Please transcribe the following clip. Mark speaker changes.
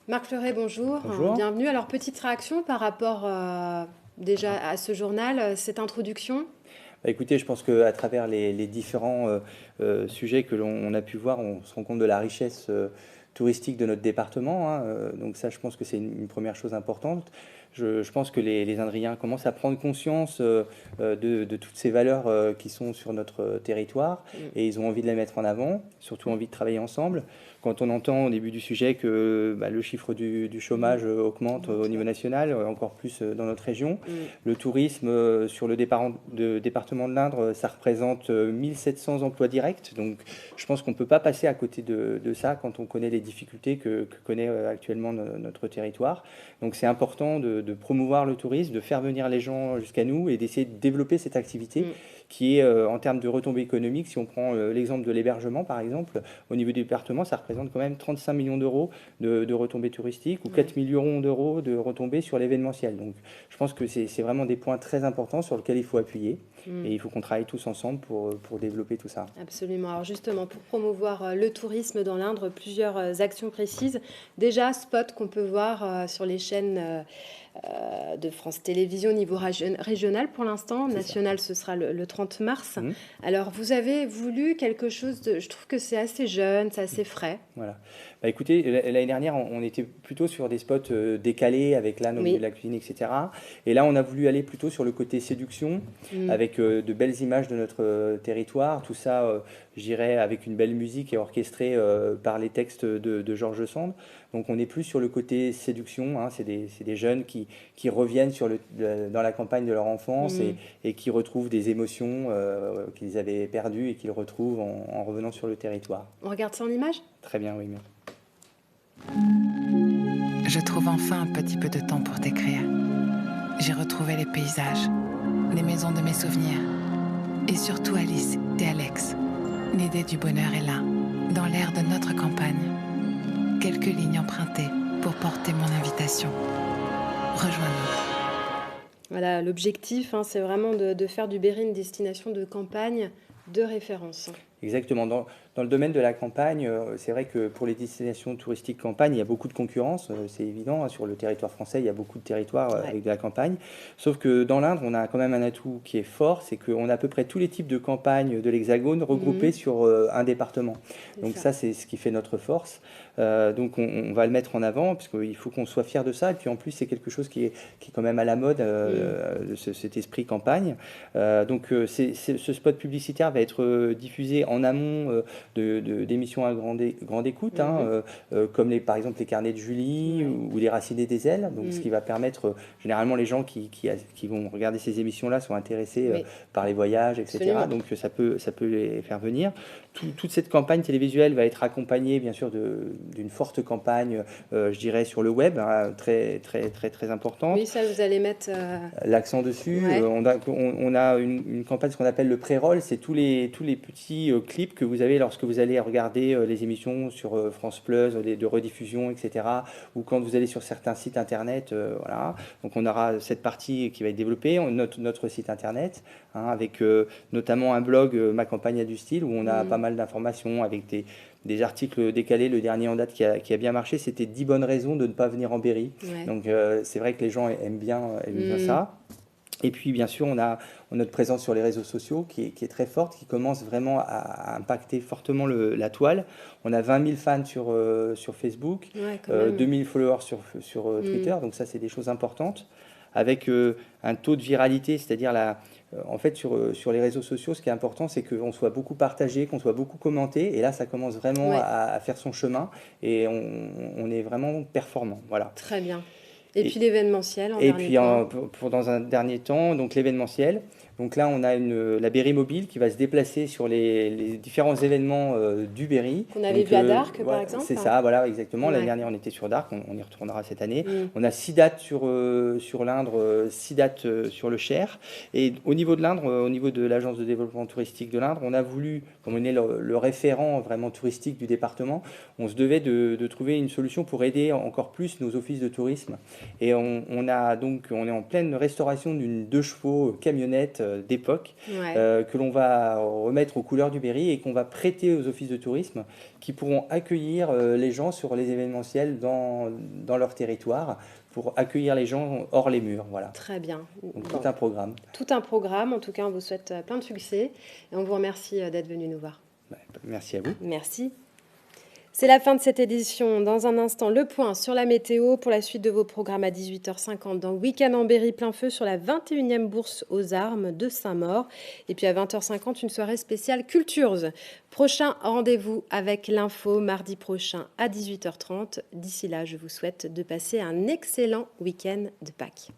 Speaker 1: Marc Fleuret, bonjour.
Speaker 2: Bonjour.
Speaker 1: Bienvenue. Alors, petite réaction par rapport déjà à ce journal, cette introduction.
Speaker 2: Bah, écoutez, je pense qu'à travers les différents sujets que l'on a pu voir, on se rend compte de la richesse touristique de notre département, hein. Donc ça, je pense que c'est une première chose importante. Je pense que les Indriens commencent à prendre conscience de toutes ces valeurs qui sont sur notre territoire et ils ont envie de les mettre en avant, surtout envie de travailler ensemble. Quand on entend au début du sujet que le chiffre du chômage augmente au niveau national, encore plus dans notre région, le tourisme sur le département de l'Indre, ça représente 1700 emplois directs. Donc je pense qu'on ne peut pas passer à côté de ça quand on connaît les difficultés que connaît actuellement notre territoire. Donc c'est important de promouvoir le tourisme, de faire venir les gens jusqu'à nous et d'essayer de développer cette activité qui est en termes de retombées économiques. Si on prend l'exemple de l'hébergement par exemple, au niveau du département, ça représente quand même 35 millions d'euros de retombées touristiques ou 4 millions d'euros de retombées sur l'événementiel. Donc je pense que c'est vraiment des points très importants sur lesquels il faut appuyer et il faut qu'on travaille tous ensemble pour développer tout ça.
Speaker 1: Absolument. Alors justement, pour promouvoir le tourisme dans l'Indre, plusieurs actions précises. Déjà, spot qu'on peut voir sur les chaînes de France Télévisions au niveau régional pour l'instant. National, ce sera le 30 mars. Alors, vous avez voulu quelque chose de... Je trouve que c'est assez jeune, c'est assez frais.
Speaker 2: Voilà. Bah, écoutez, l'année dernière, on était plutôt sur des spots décalés avec l'âne au milieu de la cuisine, etc. Et là, on a voulu aller plutôt sur le côté séduction, avec de belles images de notre territoire. Tout ça, je dirais, avec une belle musique et orchestré par les textes de Georges Sand. Donc, on est plus sur le côté séduction, hein. C'est des jeunes qui reviennent dans la campagne de leur enfance et qui retrouvent des émotions qu'ils avaient perdues et qu'ils retrouvent en revenant sur le territoire.
Speaker 1: On regarde ça en images ?
Speaker 2: Très bien, oui. Merci.
Speaker 3: Je trouve enfin un petit peu de temps pour t'écrire. J'ai retrouvé les paysages, les maisons de mes souvenirs, et surtout Alice et Alex. L'idée du bonheur est là, dans l'air de notre campagne. Quelques lignes empruntées pour porter mon invitation. Rejoins-nous.
Speaker 1: Voilà, l'objectif, hein, c'est vraiment de faire du Berry une destination de campagne de référence.
Speaker 2: Exactement. Dans le domaine de la campagne, c'est vrai que pour les destinations touristiques campagne, il y a beaucoup de concurrence, c'est évident, hein. Sur le territoire français, il y a beaucoup de territoires avec de la campagne. Sauf que dans l'Indre, on a quand même un atout qui est fort, c'est qu'on a à peu près tous les types de campagnes de l'Hexagone regroupés sur un département. Donc ça, c'est ce qui fait notre force. Donc on va le mettre en avant, parce qu'il faut qu'on soit fier de ça. Et puis en plus, c'est quelque chose qui est quand même à la mode, cet esprit campagne. Donc ce spot publicitaire va être diffusé en amont d'émissions à grande écoute, hein, comme par exemple les carnets de Julie ou les Racinés des ailes. Donc ce qui va permettre, généralement les gens qui vont regarder ces émissions-là sont intéressés par les voyages, etc. Absolument. Donc ça peut les faire venir. Toute cette campagne télévisuelle va être accompagnée bien sûr d'une forte campagne, je dirais, sur le web, hein, très importante.
Speaker 1: Oui, ça vous allez mettre
Speaker 2: l'accent dessus. On a une campagne, ce qu'on appelle le pré-roll, c'est tous les petits clips que vous avez lorsque vous allez regarder les émissions sur France Plus, de rediffusion, etc. Ou quand vous allez sur certains sites internet, voilà. Donc on aura cette partie qui va être développée, notre site internet, hein, avec notamment un blog, Ma campagne a du style, où on a pas mal d'informations avec des articles décalés. Le dernier en date qui a bien marché, c'était 10 bonnes raisons de ne pas venir en Berry. Donc c'est vrai que les gens aiment bien ça. Et puis bien sûr, on a notre présence sur les réseaux sociaux qui est très forte, qui commence vraiment à impacter fortement la toile. On a 20 000 fans sur Facebook, 2000 followers sur Twitter, donc ça c'est des choses importantes. Avec un taux de viralité, c'est-à-dire en fait sur les réseaux sociaux, ce qui est important, c'est qu'on soit beaucoup partagé, qu'on soit beaucoup commenté, et là ça commence vraiment à faire son chemin, et on est vraiment performant. Voilà.
Speaker 1: Très bien. Et puis l'événementiel en
Speaker 2: et
Speaker 1: dernier
Speaker 2: puis
Speaker 1: temps.
Speaker 2: dans un dernier temps, donc l'événementiel. Donc là, on a la Berry Mobile qui va se déplacer sur les différents événements du Berry.
Speaker 1: Qu'on avait vu à Dark, par exemple.
Speaker 2: C'est ça, voilà, exactement. L'année dernière, on était sur Dark, on y retournera cette année. On a 6 dates sur l'Indre, 6 dates sur le Cher. Et au niveau de l'Indre, au niveau de l'agence de développement touristique de l'Indre, on a voulu, comme on est le référent vraiment touristique du département, on se devait de trouver une solution pour aider encore plus nos offices de tourisme. Et on est en pleine restauration d'une 2 chevaux camionnette d'époque
Speaker 1: Ouais.
Speaker 2: que l'on va remettre aux couleurs du Berry et qu'on va prêter aux offices de tourisme qui pourront accueillir les gens sur les événementiels dans leur territoire pour accueillir les gens hors les murs. Voilà.
Speaker 1: Très bien.
Speaker 2: Donc
Speaker 1: Bon,
Speaker 2: tout un programme.
Speaker 1: tout un programme. En tout cas, on vous souhaite plein de succès et on vous remercie d'être venu nous voir.
Speaker 2: Merci à vous.
Speaker 1: Merci. C'est la fin de cette édition. Dans un instant, le point sur la météo pour la suite de vos programmes à 18h50 dans Week-end en Berry plein feu sur la 21e bourse aux armes de Saint-Maur. Et puis à 20h50, une soirée spéciale Cultures. Prochain rendez-vous avec l'info mardi prochain à 18h30. D'ici là, je vous souhaite de passer un excellent week-end de Pâques.